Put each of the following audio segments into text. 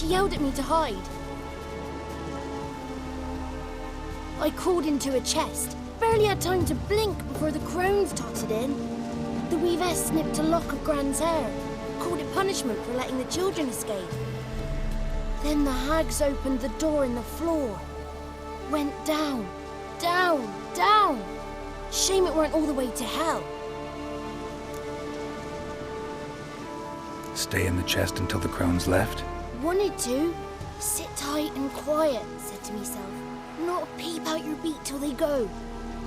She yelled at me to hide. I crawled into a chest. Barely had time to blink before the crones totted in. The weavess snipped a lock of Gran's hair, called it punishment for letting the children escape. Then the hags opened the door in the floor. Went down, down, down. Shame it weren't all the way to hell. Stay in the chest until the crones left? Wanted to. Sit tight and quiet, said to myself. Not peep out your beat till they go.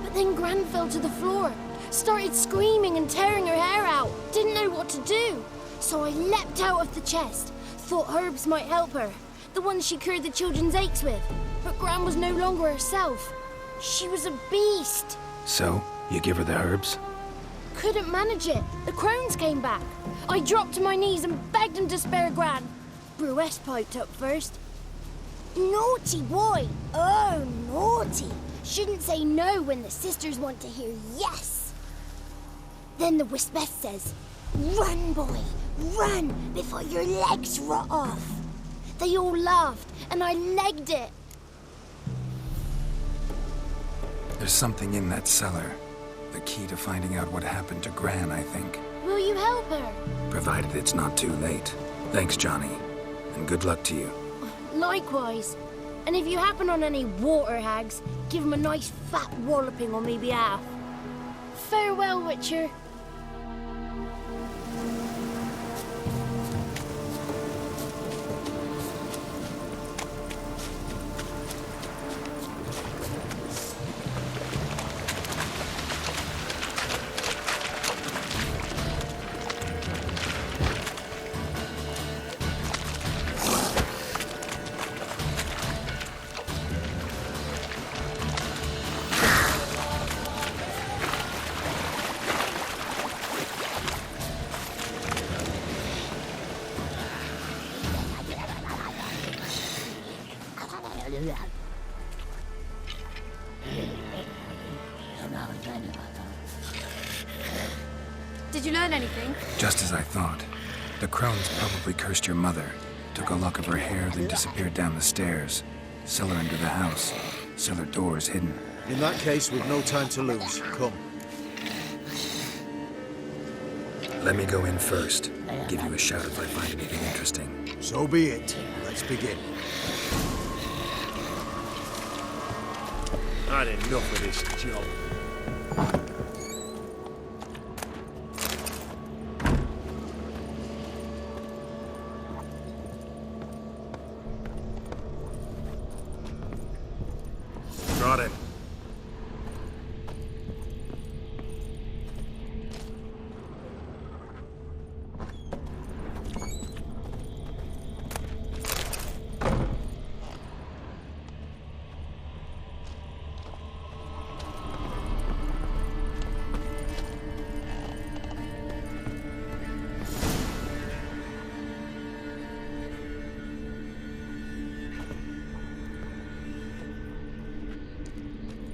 But then Gran fell to the floor. Started screaming and tearing her hair out. Didn't know what to do. So I leapt out of the chest. Thought herbs might help her. The ones she cured the children's aches with. But Gran was no longer herself. She was a beast. So, you give her the herbs? Couldn't manage it. The crones came back. I dropped to my knees and begged them to spare Gran. Brewess piped up first. Naughty boy. Oh, naughty. Shouldn't say no when the sisters want to hear yes. Then the Wispess says, run, boy, run before your legs rot off. They all laughed, and I legged it. There's something in that cellar. The key to finding out what happened to Gran, I think. Will you help her? Provided it's not too late. Thanks, Johnny. And good luck to you. Likewise. And if you happen on any water hags, give them a nice fat walloping on me behalf. Farewell, Witcher. Did you learn anything? Just as I thought. The crones probably cursed your mother, took a lock of her hair, then disappeared down the stairs. Cellar into the house. Cellar doors hidden. In that case, we've no time to lose. Come. Let me go in first. Give you a shout if I find anything interesting. So be it. Let's begin. Had enough of this job. Got it.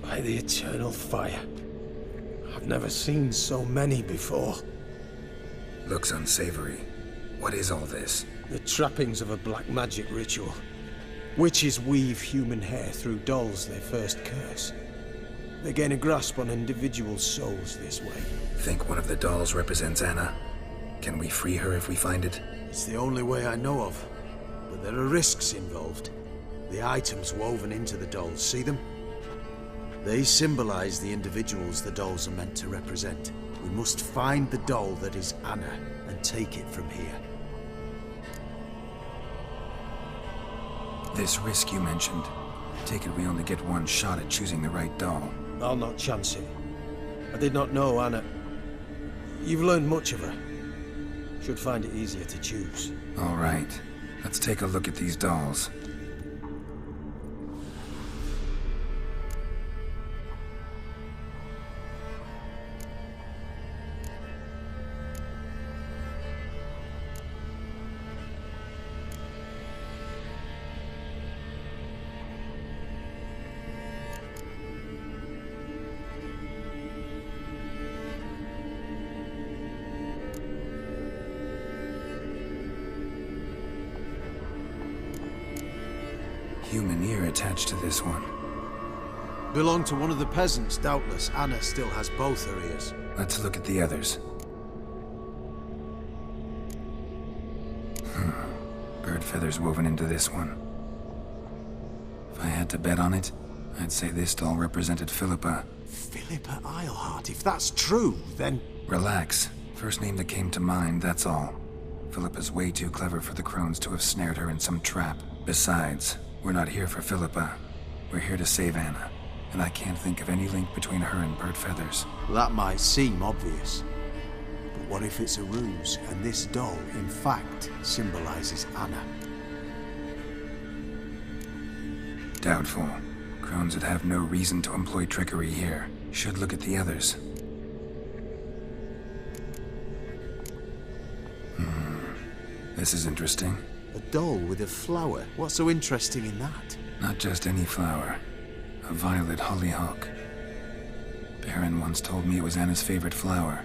By the eternal fire. I've never seen so many before. Looks unsavory. What is all this? The trappings of a black magic ritual. Witches weave human hair through dolls they first curse. They gain a grasp on individual souls this way. Think one of the dolls represents Anna? Can we free her if we find it? It's the only way I know of. But there are risks involved. The items woven into the dolls, see them? They symbolize the individuals the dolls are meant to represent. We must find the doll that is Anna and take it from here. This risk you mentioned. Take it we only get one shot at choosing the right doll. I'll not chance it. I did not know Anna. You've learned much of her. Should find it easier to choose. All right. Let's take a look at these dolls. human ear attached to this one. Belonged to one of the peasants, doubtless. Anna still has both her ears. Let's look at the others. Bird feathers woven into this one. If I had to bet on it, I'd say this doll represented Philippa. Philippa Eilhart, if that's true, then... Relax. First name that came to mind, that's all. Philippa's way too clever for the crones to have snared her in some trap. Besides, we're not here for Philippa. We're here to save Anna. And I can't think of any link between her and bird feathers. That might seem obvious. But what if it's a ruse, and this doll, in fact, symbolizes Anna? Doubtful. Crones would have no reason to employ trickery here. Should look at the others. This is interesting. A doll with a flower? What's so interesting in that? Not just any flower. A violet hollyhock. Baron once told me it was Anna's favorite flower.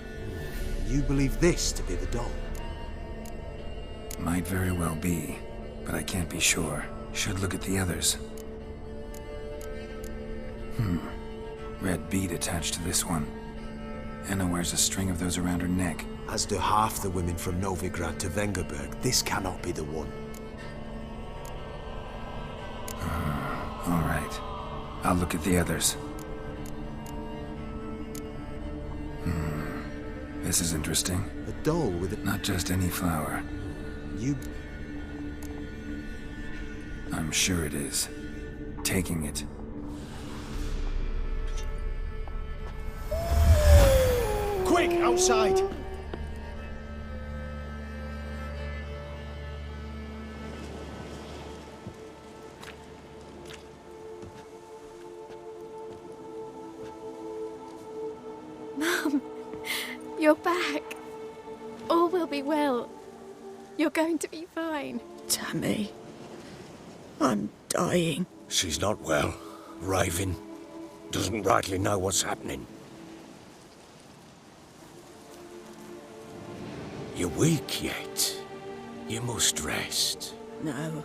You believe this to be the doll? Might very well be, but I can't be sure. Should look at the others. Red bead attached to this one. Anna wears a string of those around her neck. As do half the women from Novigrad to Vengerberg. This cannot be the one. All right. I'll look at the others. This is interesting. A doll with a... Not just any flower. You... I'm sure it is. Taking it. Quick, outside! Mum, you're back. All will be well. You're going to be fine. Tammy, I'm dying. She's not well. Raving. Doesn't rightly know what's happening. You're weak yet. You must rest. No,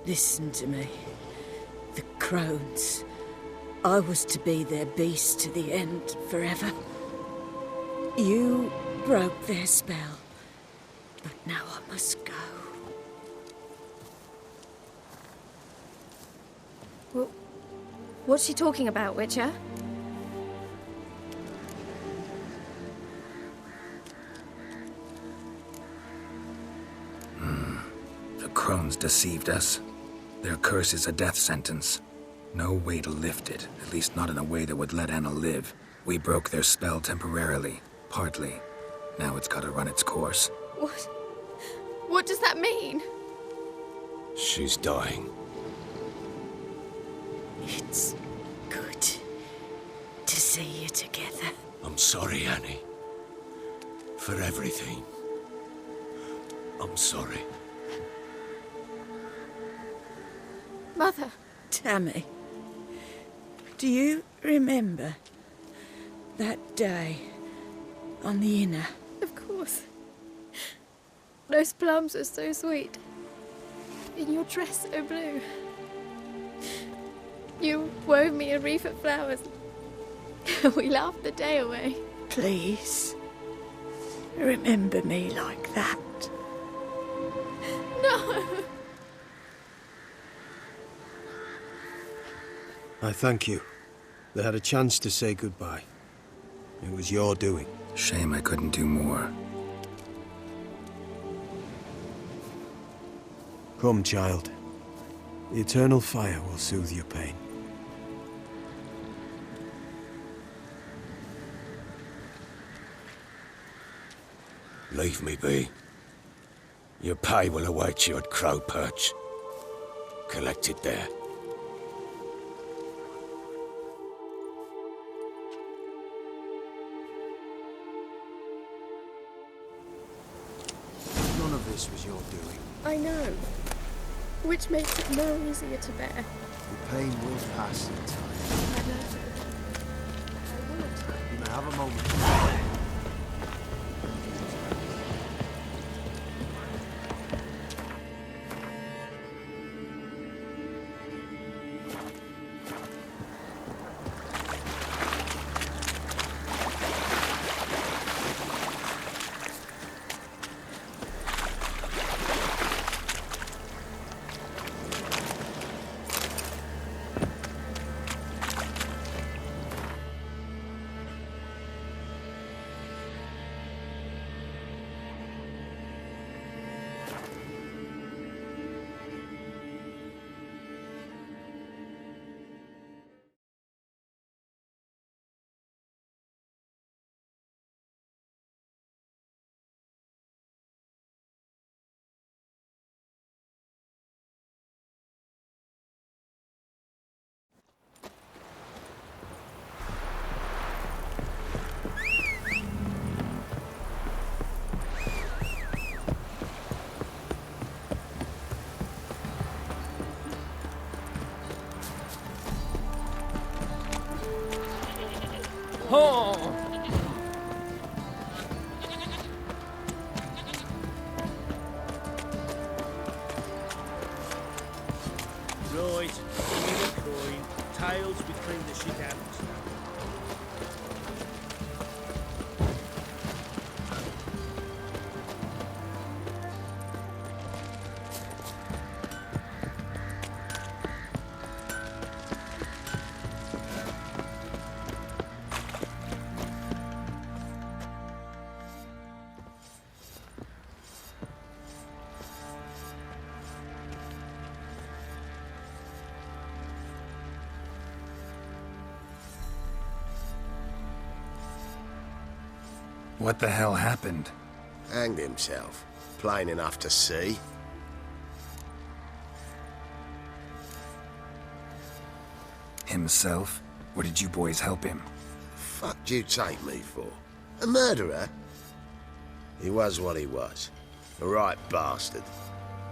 listen to me. The crones. I was to be their beast to the end, forever. You broke their spell. But now I must go. Well, what's she talking about, Witcher? The crones deceived us. Their curse is a death sentence. No way to lift it, at least not in a way that would let Anna live. We broke their spell temporarily, partly. Now it's gotta run its course. What? What does that mean? She's dying. It's good to see you together. I'm sorry, Annie. For everything. I'm sorry. Mother. Tammy, do you remember that day on the inner? Of course. Those plums are so sweet. In your dress so blue. You wove me a wreath of flowers. We laughed the day away. Please, remember me like that. No! I thank you. They had a chance to say goodbye. It was your doing. Shame I couldn't do more. Come, child. The eternal fire will soothe your pain. Leave me be. Your pay will await you at Crow Perch. Collect it there. None of this was your doing. I know. Which makes it more easier to bear. The pain will pass in time. I know. I would. You may have a moment. Oh! Right, give me the coin. Tails, we clean the shit out. What the hell happened? Hanged himself. Plain enough to see. Himself? Or did you boys help him? Fuck do you take me for? A murderer? He was what he was. A right bastard.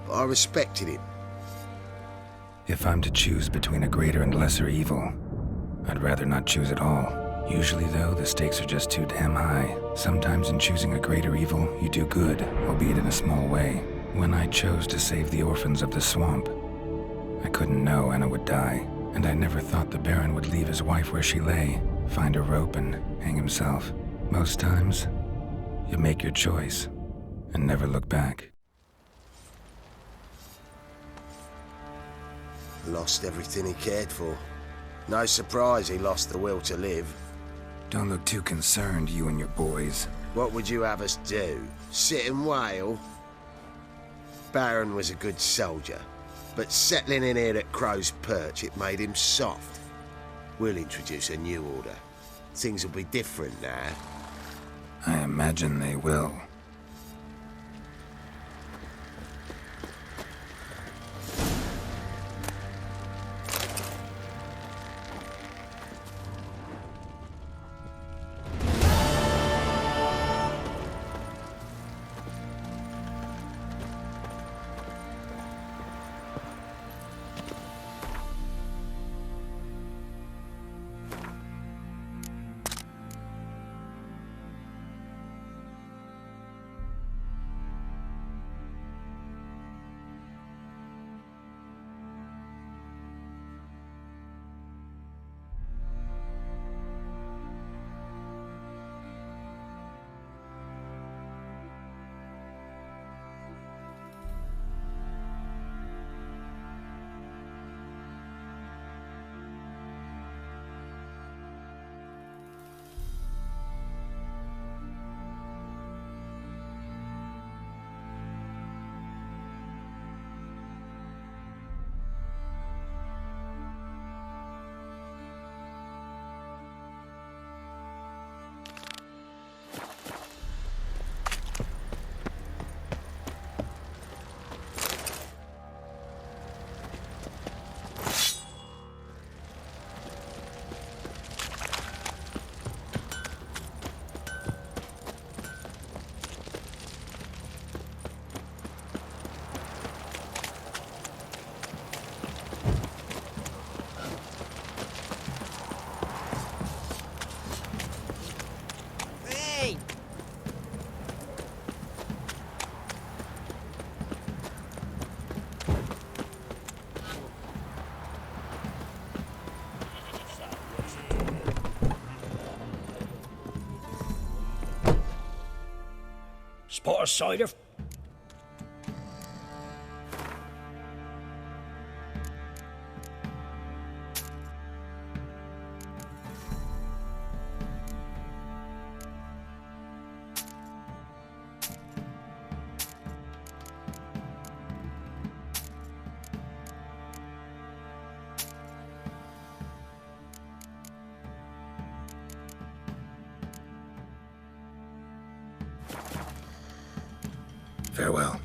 But I respected him. If I'm to choose between a greater and lesser evil, I'd rather not choose at all. Usually, though, the stakes are just too damn high. Sometimes in choosing a greater evil, you do good, albeit in a small way. When I chose to save the orphans of the swamp, I couldn't know Anna would die, and I never thought the Baron would leave his wife where she lay, find a rope and hang himself. Most times, you make your choice and never look back. Lost everything he cared for. No surprise he lost the will to live. Don't look too concerned, you and your boys. What would you have us do? Sit and wail? Baron was a good soldier, but settling in here at Crow's Perch, it made him soft. We'll introduce a new order. Things will be different now. I imagine they will. Spot a cider. Farewell.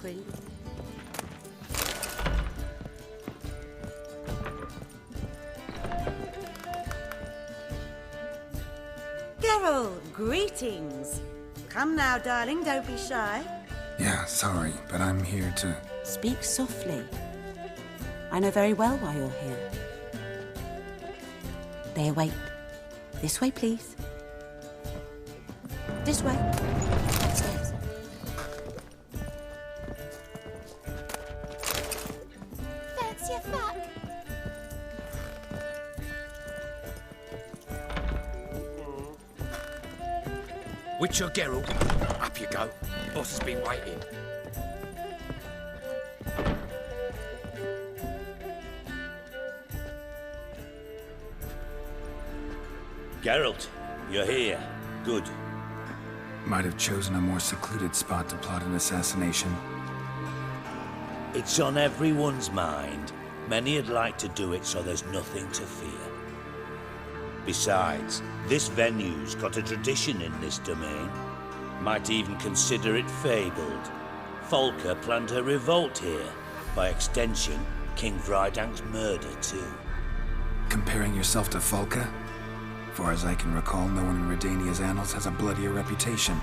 Queen. Geralt, greetings. Come now, darling, don't be shy. Yeah, sorry, but I'm here to... Speak softly. I know very well why you're here. They await. This way, please. This way. Upstairs. Fancy a fuck? Witcher Geralt, up you go. Boss has been waiting. Geralt, you're here. Good. Might have chosen a more secluded spot to plot an assassination. It's on everyone's mind. Many'd like to do it so there's nothing to fear. Besides, this venue's got a tradition in this domain. Might even consider it fabled. Folker planned her revolt here. By extension, King Vrydank's murder too. Comparing yourself to Folka? Far as I can recall, no one in Redania's annals has a bloodier reputation.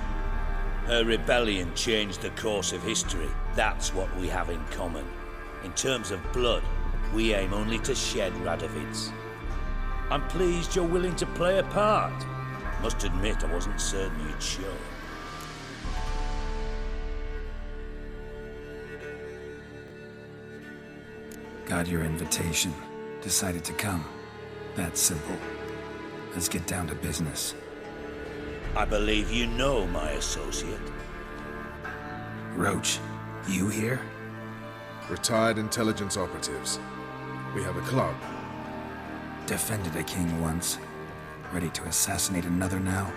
Her rebellion changed the course of history. That's what we have in common. In terms of blood, we aim only to shed Radovid's. I'm pleased you're willing to play a part. Must admit, I wasn't certain you'd show. Got your invitation. Decided to come. That's simple. Let's get down to business. I believe you know my associate. Roche, you here? Retired intelligence operatives. We have a club. Defended a king once. Ready to assassinate another now?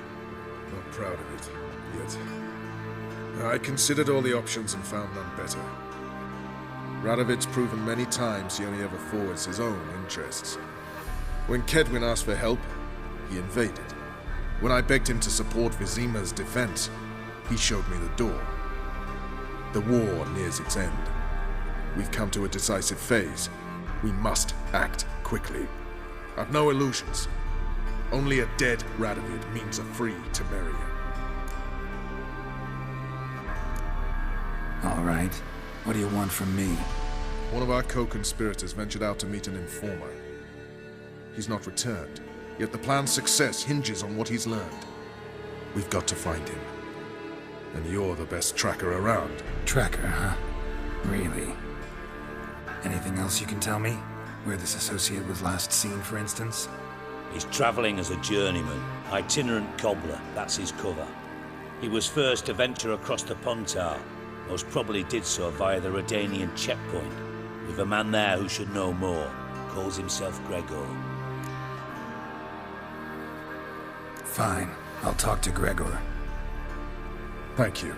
Not proud of it, yet. I considered all the options and found none better. Radovid's proven many times he only ever forwards his own interests. When Kedwin asked for help, he invaded. When I begged him to support Vizima's defense, he showed me the door. The war nears its end. We've come to a decisive phase. We must act quickly. I've no illusions. Only a dead Radovid means a free TAMARA. All right. What do you want from me? One of our co-conspirators ventured out to meet an informer. He's not returned, yet the plan's success hinges on what he's learned. We've got to find him. And you're the best tracker around. Tracker, huh? Really? Anything else you can tell me? Where this associate was last seen, for instance? He's travelling as a journeyman, itinerant cobbler, that's his cover. He was first to venture across the Pontar, most probably did so via the Redanian checkpoint. With a man there who should know more, calls himself Gregor. Fine, I'll talk to Gregor. Thank you.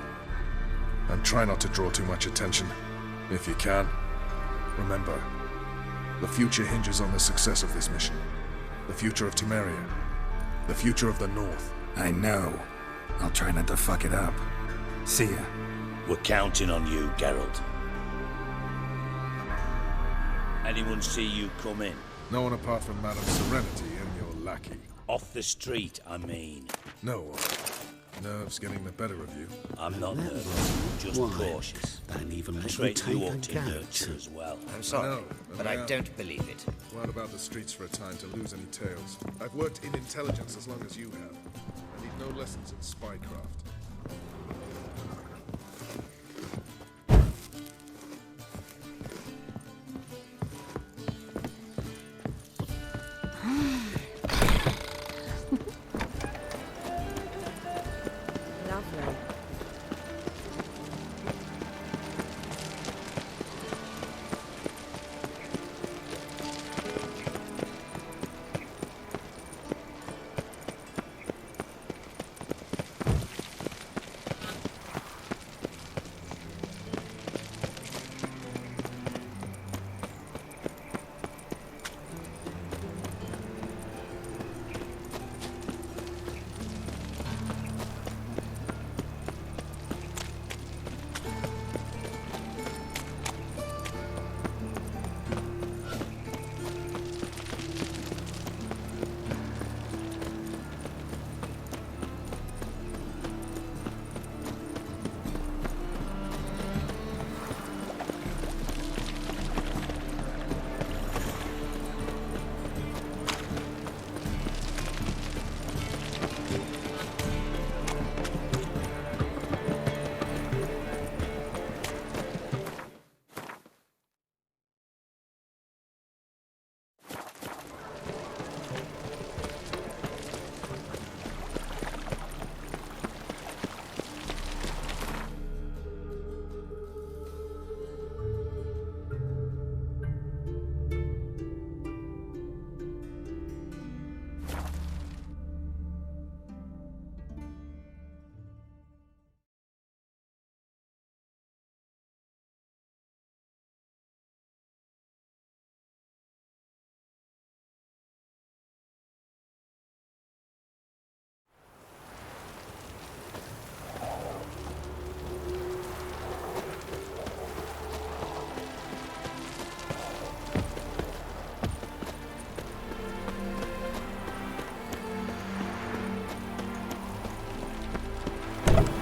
And try not to draw too much attention. If you can, remember, the future hinges on the success of this mission. The future of TAMARA. The future of the North. I know. I'll try not to fuck it up. See ya. We're counting on you, Geralt. Anyone see you come in? No one apart from Madame Serenity and your lackey. Off the street, I mean. No one. Nerves getting the better of you. I'm not nervous, just cautious. Don't even A let me trait take you a ought to goat. nurture as well. I'm sorry, know, but I don't believe it. Go out about the streets for a time to lose any tales. I've worked in intelligence as long as you have. I need no lessons in spycraft. Lovely.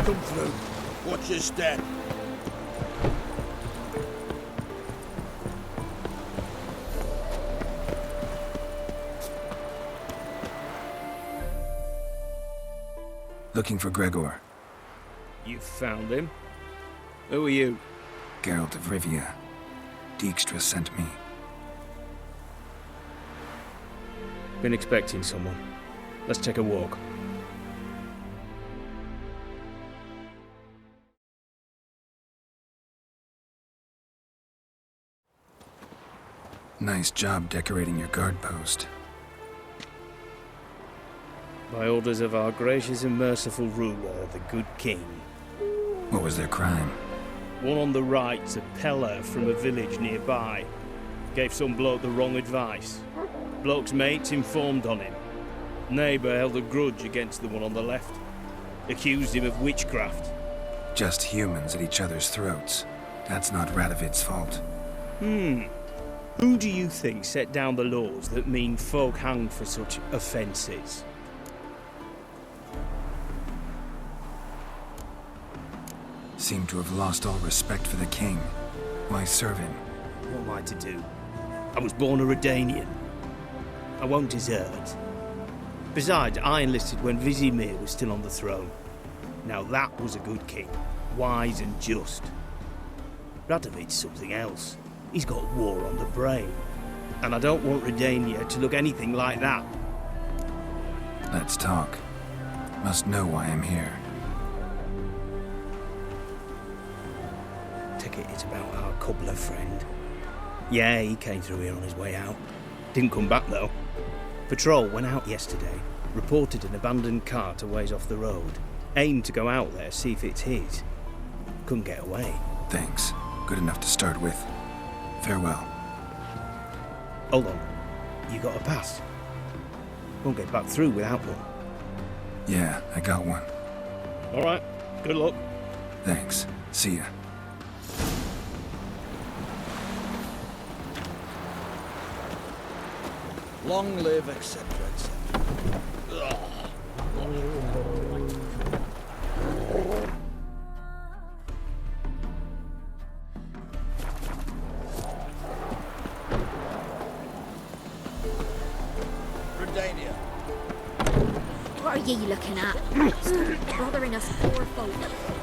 Come through. Watch your step. Looking for Gregor. You found him? Who are you? Geralt of Rivia. Dijkstra sent me. Been expecting someone. Let's take a walk. Nice job decorating your guard post. By orders of our gracious and merciful ruler, the good king. What was their crime? One on the right's a peller from a village nearby. Gave some bloke the wrong advice. Bloke's mates informed on him. Neighbour held a grudge against the one on the left. Accused him of witchcraft. Just humans at each other's throats. That's not Radovid's fault. Who do you think set down the laws that mean folk hanged for such offences? Seem to have lost all respect for the king. Why serve him? What am I to do? I was born a Redanian. I won't desert. Besides, I enlisted when Vizimir was still on the throne. Now that was a good king, wise and just. Radovid's something else. He's got war on the brain. And I don't want Redania to look anything like that. Let's talk. Must know why I'm here. Take it it's about our cobbler friend. Yeah, he came through here on his way out. Didn't come back though. Patrol went out yesterday, reported an abandoned cart a ways off the road. Aimed to go out there, see if it's his. Couldn't get away. Thanks. Good enough to start with. Farewell. Hold on. You got a pass? Won't get back through without one. Yeah, I got one. Alright, good luck. Thanks. See ya. Long live, etc., etc. Redania. What are ye looking at? Stop bothering us poor folk.